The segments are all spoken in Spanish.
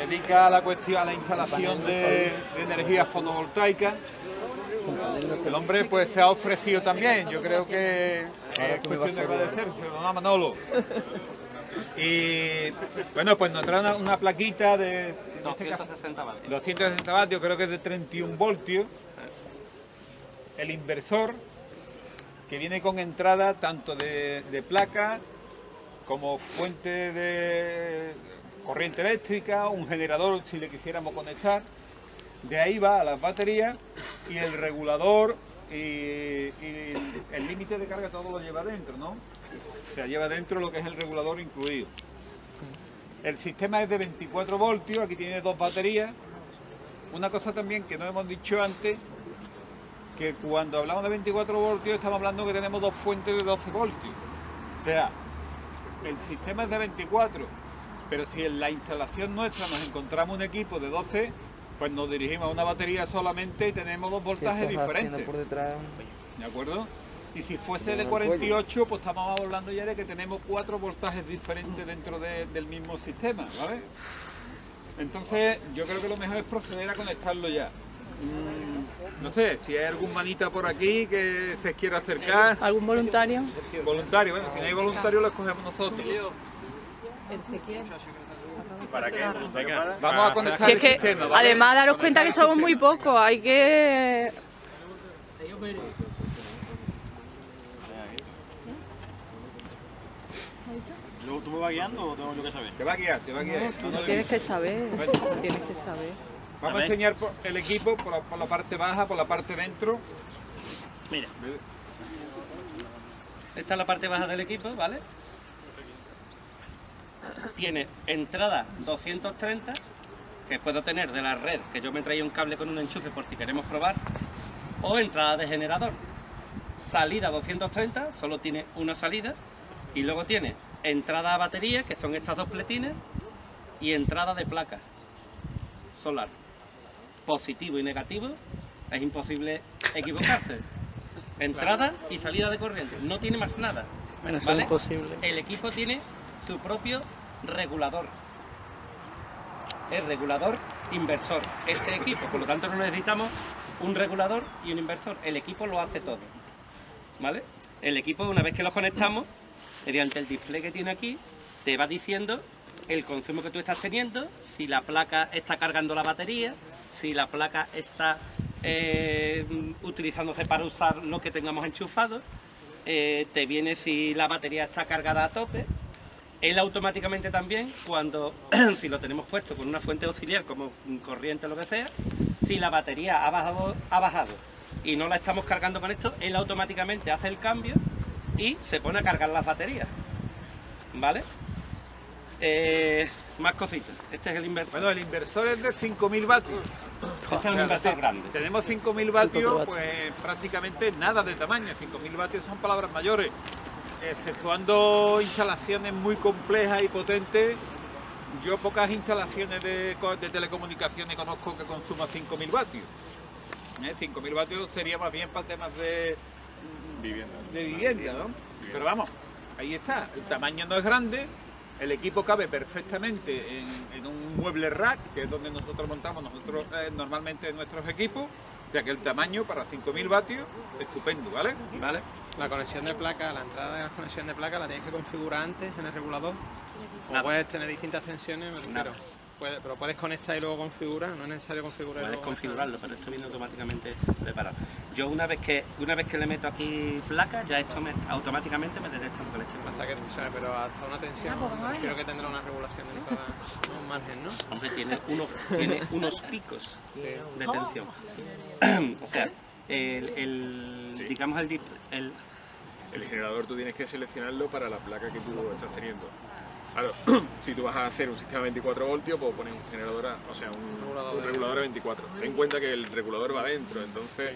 dedica a la cuestión, a la instalación de energía fotovoltaica. El hombre pues se ha ofrecido también, yo creo que es cuestión de agradecérselo, ¿no, Manolo? Y bueno, pues nos trae una plaquita de 260 vatios. 260 vatios, creo que es de 31 voltios. El inversor, que viene con entrada tanto de placa como fuente de corriente eléctrica, un generador si le quisiéramos conectar. De ahí va a las baterías y el regulador y el límite de carga todo lo lleva dentro, ¿no? O sea, lleva dentro lo que es el regulador incluido. El sistema es de 24 voltios, aquí tiene dos baterías. Una cosa también que no hemos dicho antes, que cuando hablamos de 24 voltios estamos hablando que tenemos dos fuentes de 12 voltios. O sea, el sistema es de 24, pero si en la instalación nuestra nos encontramos un equipo de 12, pues nos dirigimos a una batería solamente y tenemos dos voltajes diferentes. Por detrás. ¿De acuerdo? Y si fuese de 48, pues estamos hablando ya de que tenemos 4 voltajes diferentes dentro del mismo sistema, ¿vale? Entonces, yo creo que lo mejor es proceder a conectarlo ya. No sé, si hay algún manita por aquí que se quiera acercar. ¿Algún voluntario? Voluntario, bueno, si no hay voluntario lo escogemos nosotros. ¿Para qué? Venga, vamos a conectar Si es el que, sistema, ¿vale? además, daros cuenta Conectar que el somos sistema. muy pocos, hay que... ¿Luego tú me vas guiando o tengo yo que saber? Te va a guiar, te va a guiar. Tú no tienes que saber, Bueno. no tienes que saber. Vamos a enseñar el equipo por la parte baja, por la parte dentro. Mira, esta es la parte baja del equipo, ¿vale? Tiene entrada 230, que puedo tener de la red, que yo me traía un cable con un enchufe por si queremos probar, o entrada de generador. Salida 230, solo tiene una salida, y luego tiene entrada a batería, que son estas dos pletines, y entrada de placa solar. Positivo y negativo, es imposible equivocarse. Entrada y salida de corriente, no tiene más nada. Bueno, eso ¿vale? es imposible. El equipo tiene su propio regulador. Es regulador inversor, este equipo, por lo tanto no necesitamos un regulador y un inversor, el equipo lo hace todo, ¿vale? El equipo, una vez que lo conectamos, mediante el display que tiene aquí, te va diciendo el consumo que tú estás teniendo, si la placa está cargando la batería, si la placa está utilizándose para usar lo que tengamos enchufado, te viene si la batería está cargada a tope. Él automáticamente también, cuando si lo tenemos puesto con una fuente auxiliar como corriente o lo que sea, si la batería ha bajado y no la estamos cargando con esto, él automáticamente hace el cambio y se pone a cargar las baterías, ¿vale? Más cositas. Este es el inversor. Bueno, el inversor es de 5.000 vatios. Este es un inversor grande. Tenemos 5.000 vatios, pues prácticamente nada de tamaño. 5.000 vatios son palabras mayores. Exceptuando instalaciones muy complejas y potentes, yo pocas instalaciones de telecomunicaciones conozco que consuman 5.000 vatios. 5.000 vatios sería más bien para temas de vivienda, ¿no? Pero vamos, ahí está. El tamaño no es grande. El equipo cabe perfectamente en un mueble rack, que es donde nosotros montamos normalmente nuestros equipos, o sea que el tamaño para 5.000 vatios, estupendo, ¿vale? ¿Vale? La conexión de placa, la entrada de la conexión de placa la tienes que configurar antes en el regulador. O Nada. puedes tener distintas tensiones, me refiero. Pero puedes conectar y luego configurar, no es necesario configurar. Puedes luego configurarlo, pero esto viene automáticamente preparado. Yo una vez que le meto aquí placa, ya esto automáticamente me detecta lo que le estoy pasando. hasta que funcione, pero hasta una tensión, creo que tendrá una regulación dentro de un margen, ¿no? Hombre, tiene unos picos de tensión. O sea, digamos El generador tú tienes que seleccionarlo para la placa que tú estás teniendo. Claro, si tú vas a hacer un sistema 24 voltios, pues pones un generador, un regulador a 24. Ten en cuenta que el regulador va adentro, entonces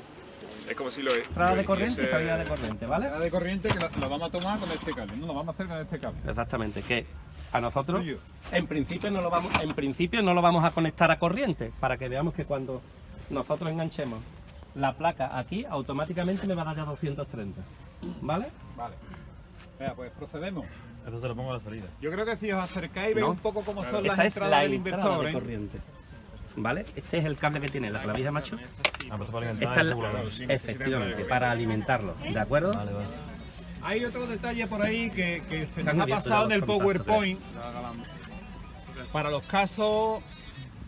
es como si lo... Entrada de corriente y salida de corriente, ¿vale? La de corriente que la vamos a tomar con este cable, no lo vamos a hacer con este cable. Exactamente, que a nosotros Tuyo. en principio no lo vamos a conectar a corriente, para que veamos que cuando nosotros enganchemos la placa aquí, automáticamente me va a dar ya 230, ¿vale? Vale. Venga, pues procedemos. Esto se lo pongo a la salida. Yo creo que si os acercáis veis No. un poco cómo son las Esa es entradas la del entrada inversor, de ¿eh? corriente. ¿Vale? Este es el cable que tiene la clavija, macho. Ah, pues para alimentar Esta es el la... regulador. Efectivamente, para alimentarlo. ¿De acuerdo? Vale, vale. Hay otro detalle por ahí que se Están nos ha abiertos pasado en ya el los contactos, PowerPoint para los casos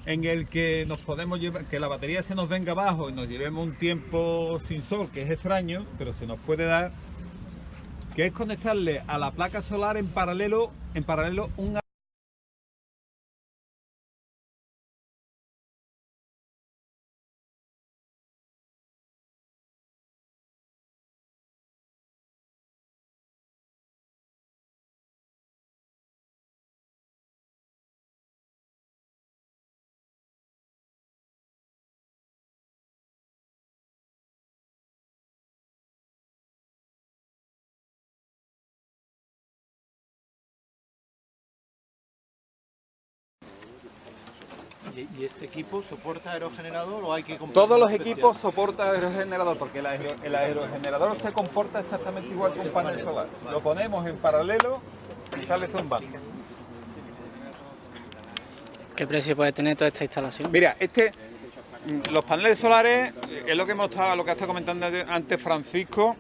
en el que nos podemos llevar, que la batería se nos venga abajo y nos llevemos un tiempo sin sol, que es extraño, pero se nos puede dar, que es conectarle a la placa solar en paralelo un ¿Y este equipo soporta aerogenerador o hay que comprar Todos uno los especial? equipos soportan aerogenerador porque el aerogenerador se comporta exactamente igual que un panel solar. Lo ponemos en paralelo y sale zumbando. ¿Qué precio puede tener toda esta instalación? Mira, los paneles solares, es lo que ha estado comentando antes Francisco,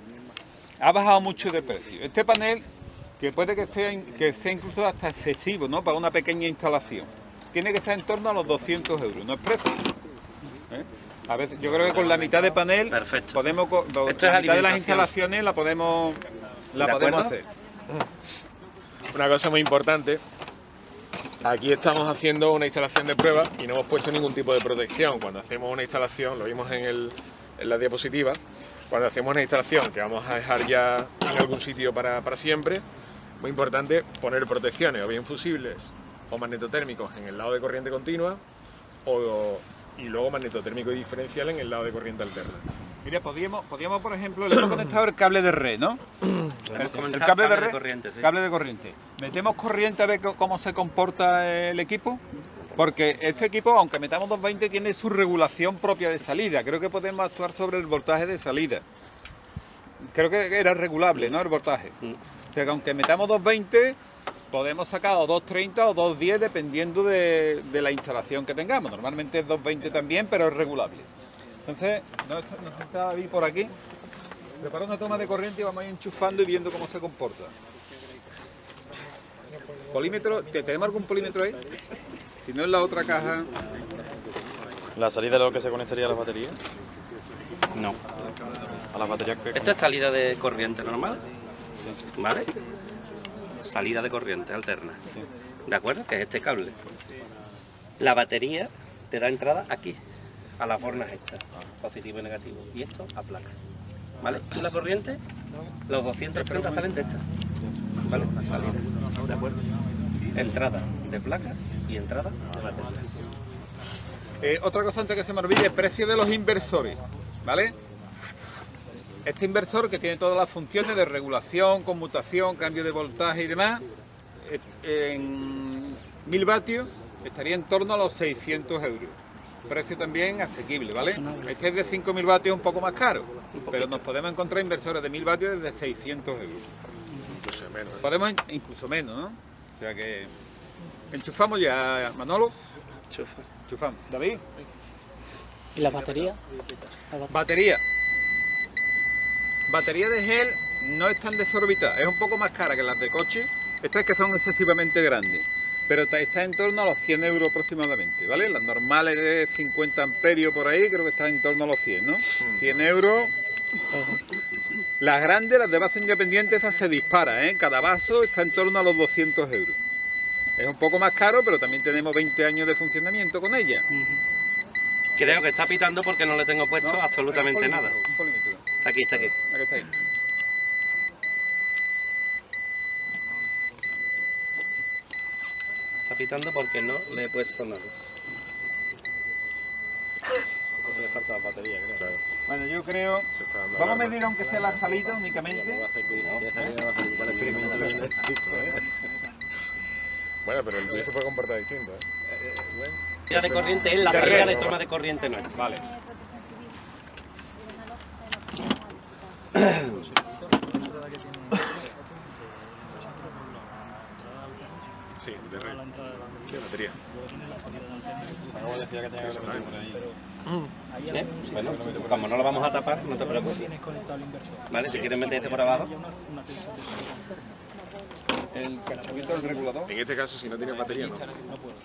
ha bajado mucho de precio. Este panel, que puede que sea incluso hasta excesivo, ¿no? Para una pequeña instalación, tiene que estar en torno a los 200 euros, ¿no es precio? ¿Eh? A veces, yo creo que con la mitad de panel Perfecto. podemos, Esto es la mitad de las alimentación. instalaciones la podemos acuerdo? hacer. Una cosa muy importante, aquí estamos haciendo una instalación de prueba y no hemos puesto ningún tipo de protección. Cuando hacemos una instalación, lo vimos en la diapositiva, cuando hacemos una instalación que vamos a dejar ya en algún sitio para siempre, muy importante poner protecciones, o bien fusibles o magnetotérmicos en el lado de corriente continua y luego magnetotérmico y diferencial en el lado de corriente alterna. Mira, podíamos por ejemplo, le hemos conectado el cable de red, ¿no? El comenzar cable de red, corriente, sí. cable de corriente. Metemos corriente a ver cómo se comporta el equipo, porque este equipo, aunque metamos 220, tiene su regulación propia de salida. Creo que podemos actuar sobre el voltaje de salida. Creo que era regulable, ¿no? El voltaje. O sea que aunque metamos 220, podemos sacar o 230 o 210 dependiendo de la instalación que tengamos. Normalmente es 220 también, pero es regulable. Entonces, no está David por aquí. Prepara una toma de corriente y vamos a ir enchufando y viendo cómo se comporta. Polímetro, ¿tenemos algún polímetro ahí? Si no, en la otra caja. ¿La salida de lo que se conectaría a las baterías? No. ¿A las baterías que...? Esta es salida de corriente normal, ¿vale? Salida de corriente alterna, ¿de acuerdo? Que es este cable. La batería te da entrada aquí, a las bornas estas, positivo y negativo, y esto a placa, ¿vale? Y la corriente, los 230 salen de esta, ¿vale? Salida, ¿de acuerdo? Entrada de placa y entrada de baterías. Otra cosa antes que se me olvide, el precio de los inversores, ¿vale? Este inversor, que tiene todas las funciones de regulación, conmutación, cambio de voltaje y demás, en 1000 vatios estaría en torno a los 600 euros. Precio también asequible, ¿vale? Este es de 5000 vatios, un poco más caro, pero nos podemos encontrar inversores de 1000 vatios desde 600 euros. Incluso menos. Podemos incluso menos, ¿no? O sea que enchufamos ya, Manolo. Enchufamos. David. ¿Y la batería? Batería. Batería de gel no es tan desorbitada, es un poco más cara que las de coche. Estas que son excesivamente grandes, pero está en torno a los 100 euros aproximadamente, ¿vale? Las normales de 50 amperios por ahí, creo que están en torno a los 100, ¿no? 100 euros. Las grandes, las de base independiente, esas se disparan, ¿eh? Cada vaso está en torno a los 200 euros. Es un poco más caro, pero también tenemos 20 años de funcionamiento con ella. Creo que está pitando porque no le tengo puesto absolutamente nada. Un polímetro. Está aquí, está aquí. Aquí está ahí. Está pitando porque no le he puesto nada. Le falta la batería, creo. Claro, Bueno, yo creo... se está dando Vamos a alarma. medir aunque sea la salida únicamente. Bueno, pero el tuyo se puede comportar distinto, ¿eh? La de corriente es la salida de toma de corriente nuestra. Vale. Sí, de red. De batería. ¿Eh? Bueno, como no lo vamos a tapar, no te preocupes. Vale, si quieres meter este por abajo. El cachavito del regulador. En este caso, si no tienes batería, no.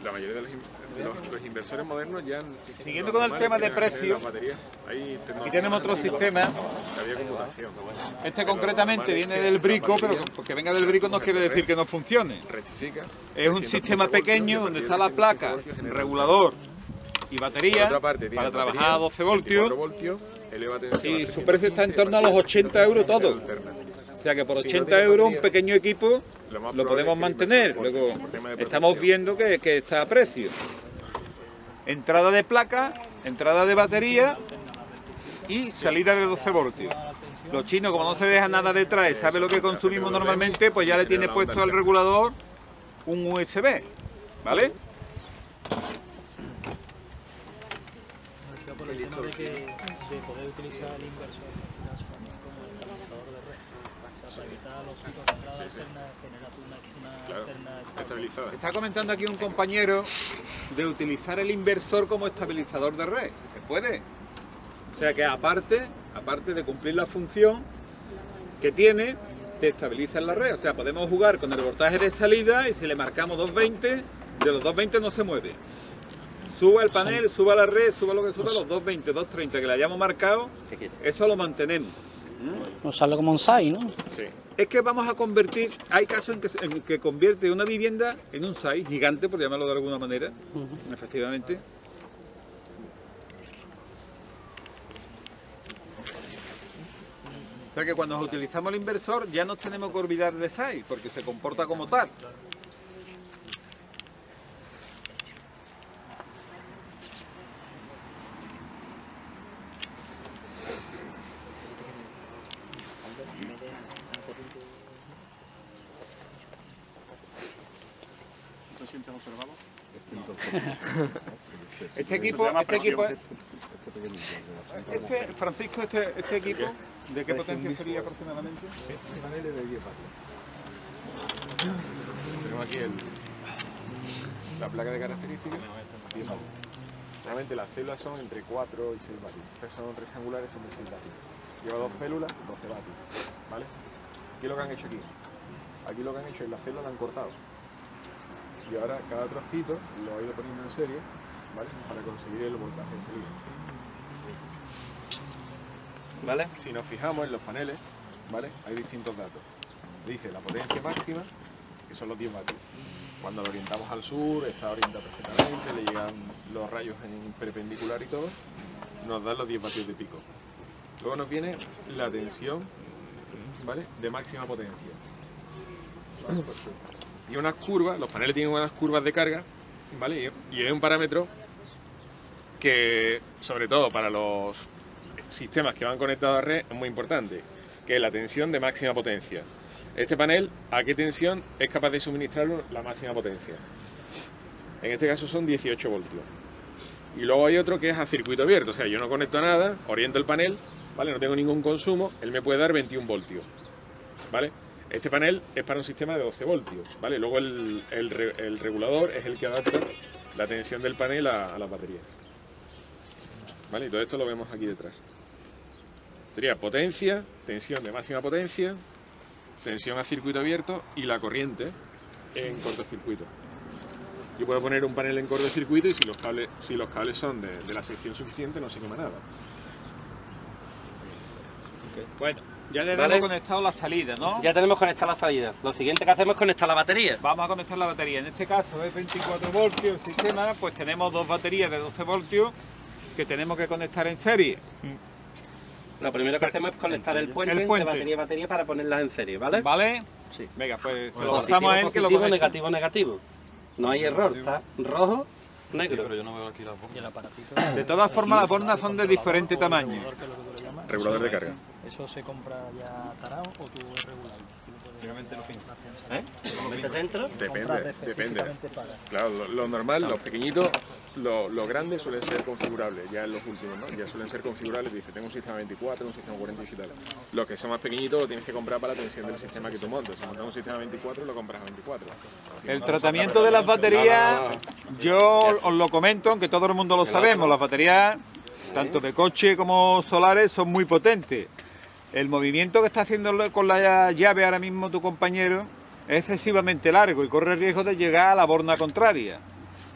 La mayoría de los inversores modernos ya... Siguiendo con el tema de precio, aquí tenemos otro sistema. Este concretamente viene del Brico, pero porque venga del Brico no quiere decir que no funcione. Rectifica. Es un sistema pequeño donde está la placa, regulador y batería para trabajar a 12 voltios. Y su precio está en torno a los 80 euros todo. O sea que por 80 euros un pequeño equipo lo podemos mantener. Luego estamos viendo que está a precio. Entrada de placa, entrada de batería y salida de 12 voltios. Los chinos, como no se deja nada detrás, sabe lo que consumimos normalmente, pues ya le tiene puesto al regulador un USB, ¿vale? Por el tema de poder utilizar el inversor también como estabilizador de red, o sea, para evitar los ciclos de entrada alterna, generar una alterna estabilizada. Está comentando aquí un compañero de utilizar el inversor como estabilizador de red. ¿Se puede? O sea que aparte de cumplir la función que tiene, te estabiliza en la red. O sea, podemos jugar con el voltaje de salida y si le marcamos 220, de los 220 no se mueve. Suba el panel, suba la red, suba lo que suba, los 220, 230 que le hayamos marcado, eso lo mantenemos. Usarlo como un SAI, ¿no? Sí. Es que vamos a convertir, hay casos en que convierte una vivienda en un SAI gigante, por llamarlo de alguna manera, efectivamente. O sea que cuando utilizamos el inversor ya nos tenemos que olvidar de SAI, porque se comporta como tal. Este equipo, Francisco, este equipo, ¿de qué potencia sería aproximadamente? Este panel es de 10 vatios. Tenemos aquí la placa de características. 10 vatios. Realmente las células son entre 4 y 6 vatios. Estas son rectangulares, son de 6 vatios. Lleva 2 células, 12 vatios. ¿Vale? ¿Qué es lo que han hecho aquí? Aquí lo que han hecho es las células la han cortado. Y ahora cada trocito lo he ido poniendo en serie, ¿vale? Para conseguir el voltaje de salida. ¿Vale? Si nos fijamos en los paneles, ¿vale? Hay distintos datos. Dice la potencia máxima, que son los 10 vatios. Cuando lo orientamos al sur, está orientado perfectamente, le llegan los rayos en perpendicular y todo, nos dan los 10 vatios de pico. Luego nos viene la tensión, ¿vale? De máxima potencia. ¿Vale? Y unas curvas, los paneles tienen unas curvas de carga, ¿vale? Y es un parámetro que, sobre todo para los sistemas que van conectados a red, es muy importante, que es la tensión de máxima potencia. Este panel, ¿a qué tensión es capaz de suministrar la máxima potencia? En este caso son 18 voltios. Y luego hay otro que es a circuito abierto, o sea, yo no conecto nada, oriento el panel, ¿vale? No tengo ningún consumo, él me puede dar 21 voltios, ¿vale? Este panel es para un sistema de 12 voltios, ¿vale? Luego el regulador es el que adapta la tensión del panel a las baterías, ¿vale? Y todo esto lo vemos aquí detrás. Sería potencia, tensión de máxima potencia, tensión a circuito abierto y la corriente en cortocircuito. Yo puedo poner un panel en cortocircuito y si los cables son de la sección suficiente no se quema nada. Bueno, ya le hemos conectado la salida, ¿no? Ya tenemos conectada la salida. Lo siguiente que hacemos es conectar la batería. Vamos a conectar la batería. En este caso es 24 voltios el sistema, pues tenemos dos baterías de 12 voltios que tenemos que conectar en serie. Lo primero que hacemos es conectar el puente de batería a batería para ponerlas en serie, ¿vale? ¿Vale? Sí. Venga, pues se Positivo, lo pasamos a él que lo positivo, conecte. negativo, negativo. No hay error, está rojo, negro. Pero yo no veo aquí las bombas. y el aparatito. De todas formas, las bornas son de diferente tamaño. Regulador de carga. ¿Eso se compra ya tarado o tú es regular? Simplemente lo pintas. ¿Lo metes dentro? Depende. Claro, lo normal, los pequeñitos, los grandes suelen ser configurables, ya en los últimos, ¿no? Ya suelen ser configurables, dice, tengo un sistema 24, un sistema 48 y tal. Los que son más pequeñitos lo tienes que comprar para la tensión del sistema que tú montes. Si montas un sistema 24, lo compras a 24. El tratamiento de las baterías, yo os lo comento, aunque todo el mundo lo sabemos, las baterías, tanto de coche como solares, son muy potentes. El movimiento que está haciendo con la llave ahora mismo tu compañero es excesivamente largo y corre el riesgo de llegar a la borna contraria.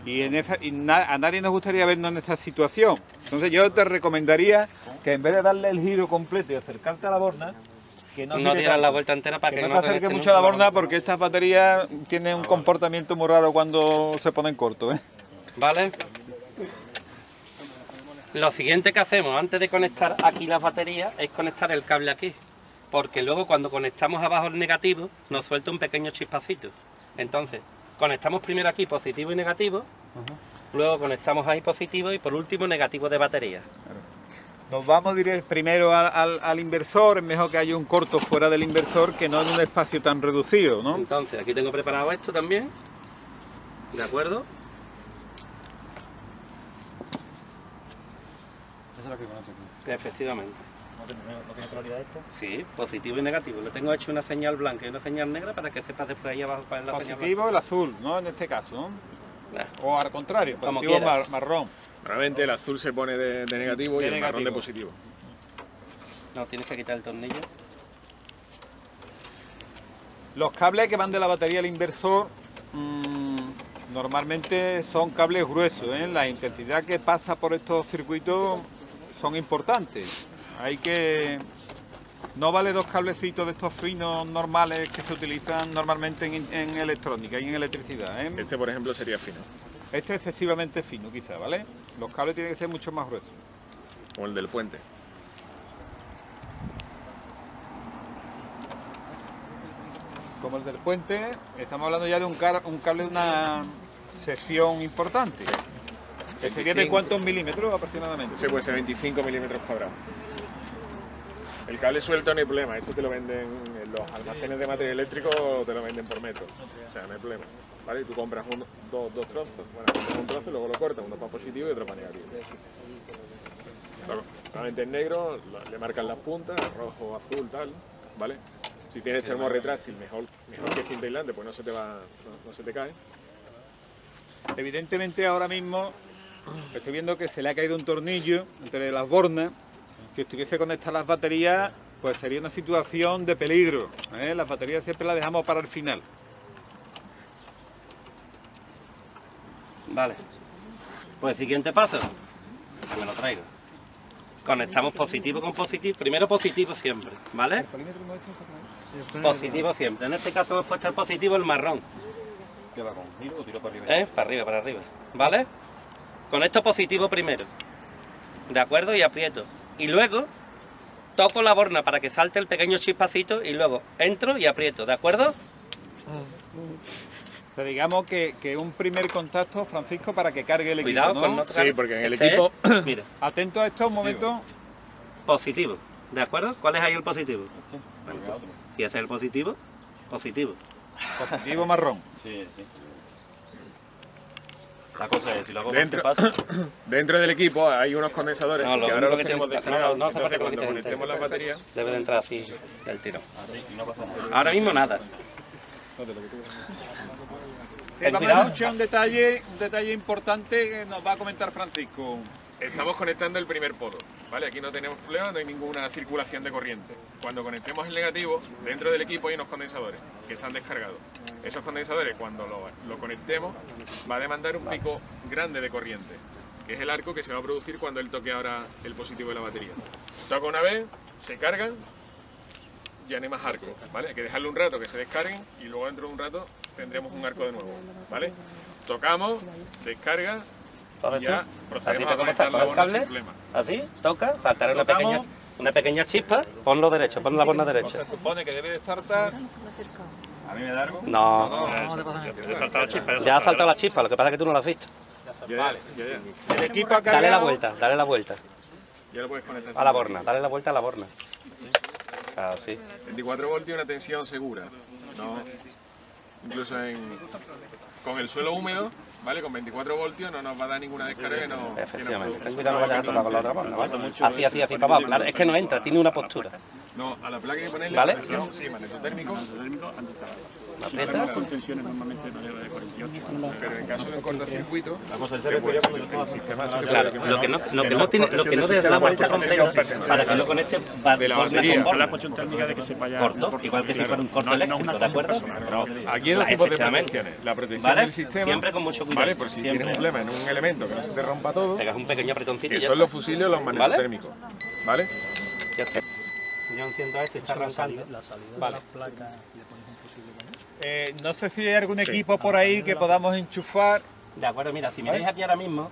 Y a nadie nos gustaría vernos en esta situación. Entonces yo te recomendaría que en vez de darle el giro completo y acercarte a la borna, que no dieras la vuelta entera para que no te acerques mucho a la borna, porque estas baterías tienen un comportamiento muy raro cuando se ponen cortos, ¿eh? ¿Vale? Lo siguiente que hacemos antes de conectar aquí las baterías es conectar el cable aquí, porque luego cuando conectamos abajo el negativo nos suelta un pequeño chispacito. Entonces, conectamos primero aquí positivo y negativo, luego conectamos ahí positivo y por último negativo de batería. Nos vamos primero al inversor. Es mejor que haya un corto fuera del inversor que no en un espacio tan reducido, ¿no? Entonces, aquí tengo preparado esto también, ¿de acuerdo? Esa es la que conoces tú. Efectivamente. ¿No tiene claridad esto? Sí, positivo y negativo. Le tengo hecho una señal blanca y una señal negra para que sepas después ahí abajo para la señal Positivo el azul, ¿no? En este caso, ¿no? blanca. O al contrario, Como positivo quieras. marrón. Normalmente el azul se pone de negativo y el marrón de positivo. No, tienes que quitar el tornillo. Los cables que van de la batería al inversor normalmente son cables gruesos, ¿eh? La intensidad que pasa por estos circuitos son importantes. Hay que... No vale dos cablecitos de estos finos normales que se utilizan normalmente en electrónica y en electricidad, ¿eh? Este, por ejemplo, sería fino, Este es excesivamente fino, quizá, ¿vale? Los cables tienen que ser mucho más gruesos. como el del puente. Como el del puente, estamos hablando ya de un cable de una sección importante. ¿Que sería de cuántos milímetros aproximadamente? Ese puede ser 25 milímetros cuadrados. El cable suelto no hay problema, este te lo venden en los almacenes de material eléctrico, te lo venden por metro, o sea, no hay problema. ¿Vale? Y tú compras dos trozos, bueno, compras un trozo y luego lo cortas, uno para positivo y otro para negativo. Normalmente en negro le marcan las puntas, rojo, azul, tal, ¿vale? Si tienes termorretráctil, mejor que cinta aislante, pues no se te cae. Evidentemente ahora mismo estoy viendo que se le ha caído un tornillo entre las bornas. Si estuviese conectadas las baterías, pues sería una situación de peligro, ¿eh? Las baterías siempre las dejamos para el final. Vale. Pues siguiente paso. Que me lo traigo. Conectamos positivo con positivo. Primero positivo siempre, ¿vale? Positivo siempre. En este caso hemos puesto el positivo el marrón. ¿Qué va con giro o tiro para arriba? Para arriba, para arriba. ¿Vale? Conecto positivo primero. ¿De acuerdo? Y aprieto. Y luego toco la borna para que salte el pequeño chispacito y luego entro y aprieto. ¿De acuerdo? Pero digamos que un primer contacto, Francisco, para que cargue el equipo, Cuidado ¿no? con no tocar. Sí, porque en el Este equipo... es, mira, Atento a esto un momento. positivo. ¿De acuerdo? ¿Cuál es ahí el positivo? Bueno, pues, si ese es el positivo, positivo. Positivo marrón. Sí, sí. La cosa es, si lo hago con este paso... Dentro del equipo hay unos condensadores No, lo que ahora único los que tenemos tienes que- desplegados. no hace falta Entonces, que lo cuando quites conectemos entero. las baterías, Debe de entrar así del tirón. Así, y no pasa nada. Ahora mismo nada. Sí, Ten vamos cuidado. a escuchar un detalle importante que nos va a comentar Francisco. estamos conectando el primer polo, ¿vale? Aquí no tenemos problema, no hay ninguna circulación de corriente. Cuando conectemos el negativo, dentro del equipo hay unos condensadores que están descargados. Esos condensadores, cuando lo conectemos, va a demandar un pico grande de corriente, que es el arco que se va a producir cuando él toque ahora el positivo de la batería. Toca una vez, se cargan, ya no hay más arco, ¿vale? Hay que dejarle un rato que se descarguen y luego dentro de un rato tendremos un arco de nuevo, ¿vale? Tocamos, descarga y ya Así procedemos te a comienzas conectar con la el borna cable. sin problema. Así, toca, saltará Tocamos. una pequeña chispa. Ponlo derecho, pon la borna Se derecha. supone que debe de saltar. ¿A mí me da algo? No, ya ha saltado la chispa, lo que pasa es que tú no la has visto. Ya. El equipo ha Dale la cargado. vuelta, dale la vuelta. Ya lo puedes conectar. A la borna, dale la vuelta a la borna. Así. 24 voltios, una tensión segura. ¿No? Incluso con el suelo húmedo, ¿vale? Con 24 voltios no nos va a dar ninguna descarga que no... Efectivamente. Que Ten no cuidado, no vayas a tocar con la otra mano, ¿vale? mucho Así, así, así, para abajo. Claro, es que no entra, tiene una postura. No, a la placa hay que ponerle... ¿Vale? protección, sí, magnetotérmico. Aprietas. Pero en caso de un cortocircuito... Vamos a hacer el sistema... Claro, lo que no des la vuelta completa para que lo conecte va de la borna batería. con borna. La cuestión térmica de que se vaya Corto, igual que si fuera un corto eléctrico, ¿de acuerdo? Aquí hay dos tipos de Efectivamente. protecciones. La protección ¿Vale? del sistema... Siempre con mucho cuidado. ¿Vale? Por si Siempre. tienes un problema en un elemento que no se te rompa todo, Pegas un pequeño apretoncito y que ya son está. los fusiles o los magnetotérmicos. ¿Vale? Ya está. Yo enciendo esto y está arrancando. La salida Vale. de la placa le pones un fusible con eso. No sé si hay algún equipo por ahí que podamos enchufar. De acuerdo, mira, si miráis aquí ahora mismo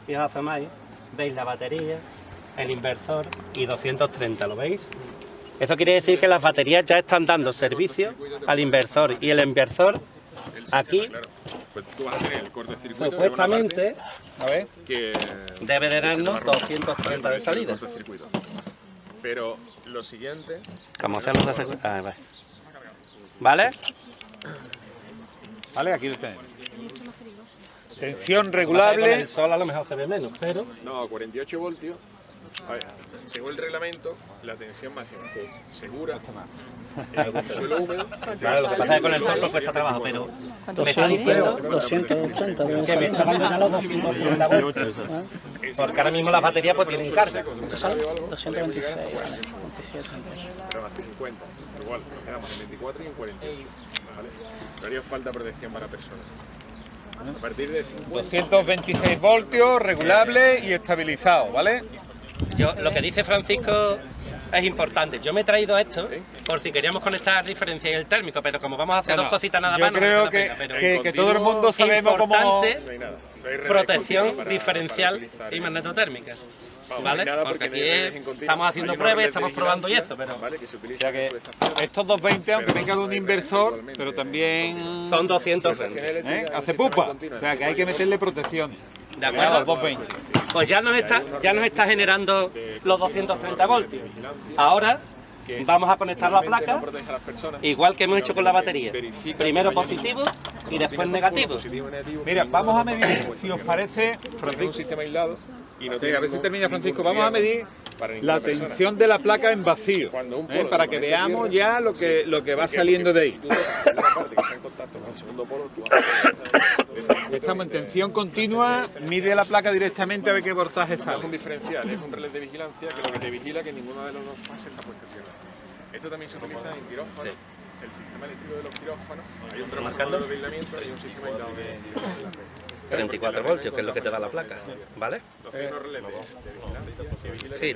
y os asomáis, veis la batería, el inversor y 230, ¿lo veis? Eso quiere decir que las baterías ya están dando servicio al inversor y el inversor aquí Claro. Pues tú vas a tener el cortocircuito supuestamente A ver. que debe de que se te va darnos a romper, 230 ¿vale? de salida. El cortocircuito. Pero lo siguiente... Como hacemos la secuencia. ¿Vale? Vale, aquí lo tenemos. Tensión Con regulable. el sol a lo mejor se ve menos, pero No, 48 voltios. A ver, según el reglamento, la tensión máxima segura en el suelo húmedo. claro, lo que pasa es que con el sol no cuesta trabajo, pero me está diciendo 230 deben que me ser. está dando ya los 230 voltios. Porque ahora mismo las baterías pues tienen carga. ¿Cuánto sale? 226, vale, 27, 28. Pero más de 50. Igual, nos quedamos en 24 y en 48. ¿Vale? No haría falta protección para personas. A partir de 50... 226 voltios, regulable y estabilizado, ¿vale? Yo, lo que dice Francisco es importante. Yo me he traído esto por si queríamos conectar diferencia y el térmico, pero como vamos a hacer dos cositas nada más, Yo creo que todo el mundo sabemos cómo... importante No hay nada. No hay redes protección para diferencial utilizar y el- magnetotérmica. Vamos, ¿Vale? no hay nada Porque aquí no hay redes en continuo. estamos haciendo Hay unos pruebas, redes de estamos probando y vigilancia, eso, pero ¿vale? Que se O utilizan sea que en subestaciones. estos 220, aunque Pero venga de un hay inversor, igualmente, pero también son 220. hace pupa. O sea que hay que meterle protección. ¿De Cuidado, acuerdo? 220. Pues ya nos está generando los 230 voltios. Ahora vamos a conectar la placa, No protege a las personas, igual que hemos hecho con la batería. verifica Primero que vaya positivo y después negativo. positivo, negativo. Mira, vamos a medir, si os parece, Tienes un Francisco, sistema aislado y no a tiene ver si ningún- termina Francisco, ningún vamos a medir riesgo para ninguna la persona. tensión de la placa en vacío, Cuando un polo para se que conecta a veamos tierra, ya lo que va porque- saliendo de porque ahí. si tú tocas la parte que está en contacto con el segundo polo, tú vas a... Estamos en tensión continua, mide la placa directamente a ver qué voltaje Es un sale. diferencial, es un relé de vigilancia que lo que te vigila que ninguno de los dos fases está puesto en tierra. Esto también se utiliza en quirófanos. Sí. El sistema eléctrico de los quirófanos, hay un marcando? transformador de aislamiento y un sistema aislado de la red. 34 voltios, que es lo que te da la placa, ¿vale? Entonces, unos relés de vigilancia que vigila Sí,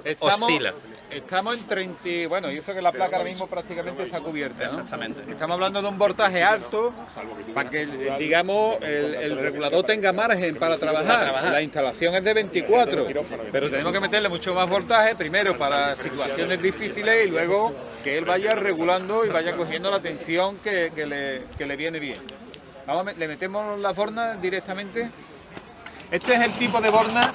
que oscila. Estamos en 30, bueno, y eso que la placa ahora mismo prácticamente está cubierta, ¿no? Exactamente. Estamos hablando de un voltaje alto para que, digamos, el regulador tenga margen para trabajar. La instalación es de 24, pero tenemos que meterle mucho más voltaje, primero para situaciones difíciles y luego que él vaya regulando y vaya cogiendo la tensión que le viene bien. Le metemos las bornas directamente. Este es el tipo de bornas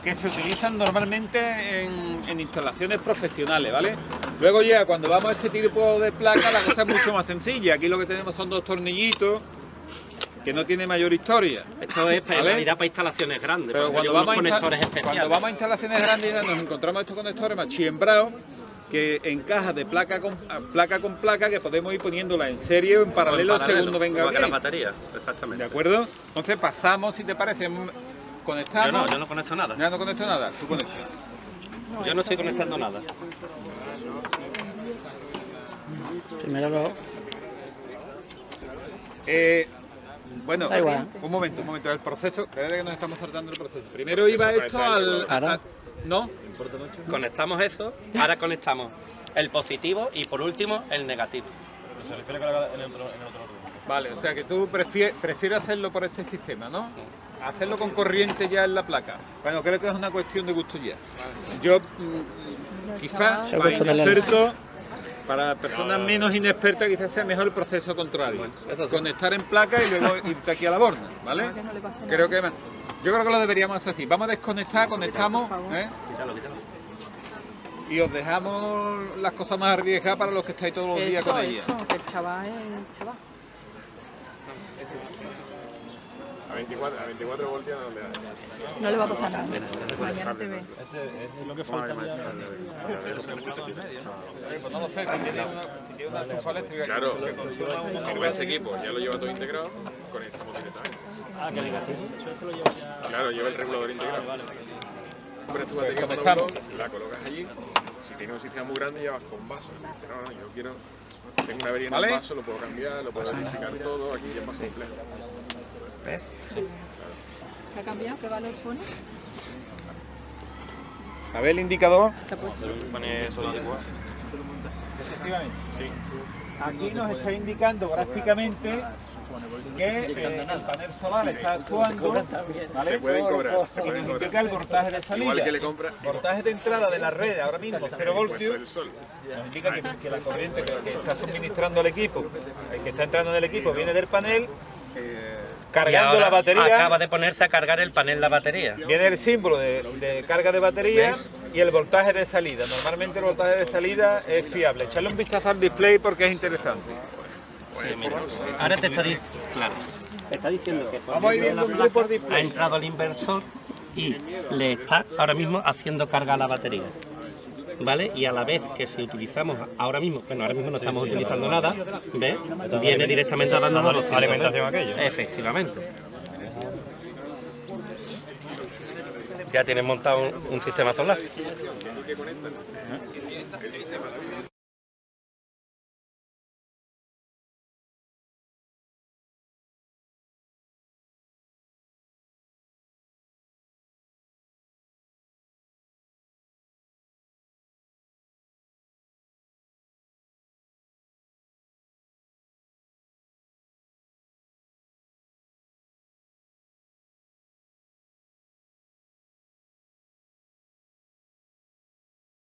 que se utilizan normalmente en instalaciones profesionales, ¿vale? Luego ya cuando vamos a este tipo de placa la cosa es mucho más sencilla. Aquí lo que tenemos son dos tornillitos que no tiene mayor historia. Esto es ¿Vale? realidad para instalaciones grandes, Pero porque cuando hay unos vamos, conectores especiales. cuando vamos a instalaciones grandes ya nos encontramos estos conectores machiembrados que encaja de placa con placa que podemos ir poniéndola en serie o en paralelo según nos venga igual que las bien. baterías, exactamente. ¿De acuerdo? Entonces pasamos, si te parece, conectamos. Yo no conecto nada. Ya no conecto nada, tú conectas. Yo no estoy conectando nada. Primero lo... Bueno, Da igual. un momento, el proceso, espérate que nos estamos tratando el proceso. Primero iba esto al... Ahora. ¿No? Conectamos eso, ahora conectamos el positivo y por último el negativo. Se refiere a en el otro orden. Vale, o sea que tú prefieres hacerlo por este sistema, ¿no? Hacerlo con corriente ya en la placa. Bueno, creo que es una cuestión de gusto ya. Yo, quizás, Se para gusta del inexpertos, para personas menos inexpertas, quizás sea mejor el proceso contrario. eso sí. Conectar en placa y luego irte aquí a la borna, ¿vale? Creo que yo creo que lo deberíamos hacer así. Vamos a desconectar, conectamos, ¿eh? Quítalo, quítalo. Y os dejamos las cosas más arriesgadas para los que estáis todos los días Eso, con ella. eso, que el chaval es el chaval. A 24 voltios no le da. No le va a pasar nada. Mañana te ve. Es lo que faltaría. Pues no lo sé, si tiene una estufa eléctrica Claro, que consuma un como ese equipo ya lo lleva todo integrado, conectamos directamente. Ah, que negativo. Eso es que lo lleva ya. Claro, lleva el regulador integrado. Vale. Pones tu batería Conectamos. monobloc, la colocas allí. Si tienes un sistema muy grande, ya vas con vaso. Pero no, yo quiero. Tengo una avería en ¿Vale? un vaso, lo puedo cambiar, lo puedo verificar todo. Aquí ya es más complejo. ¿Ves? ¿Qué ha cambiado? ¿Qué valor pone? A ver el indicador. ¿Te ha puesto? Pone solar igual. Efectivamente. Sí. Aquí nos está indicando gráficamente que el panel solar está actuando, ¿vale? Te pueden cobrar. Te Y pueden nos cobrar. indica el voltaje de salida. Igual que le compras. Voltaje de entrada de la red ahora mismo 0 Puesto voltios. del sol. Nos indica que la corriente que está suministrando el equipo, el que está entrando en el equipo, viene del panel, Y cargando ahora la batería. acaba de ponerse a cargar el panel la batería. Viene el símbolo de carga de batería y el voltaje de salida. Normalmente el voltaje de salida es fiable. Echarle un vistazo al display porque es interesante. Sí, mira. Ahora te está diciendo, claro, te está diciendo que Vamos a ir viendo display por ha display. entrado el inversor y le está ahora mismo haciendo carga a la batería. ¿Vale? Y a la vez que si utilizamos ahora mismo, bueno, ahora mismo no estamos utilizando nada, ¿ves? Viene directamente a darnos 200 alimentación aquello. Efectivamente. Ya tienes montado un sistema solar.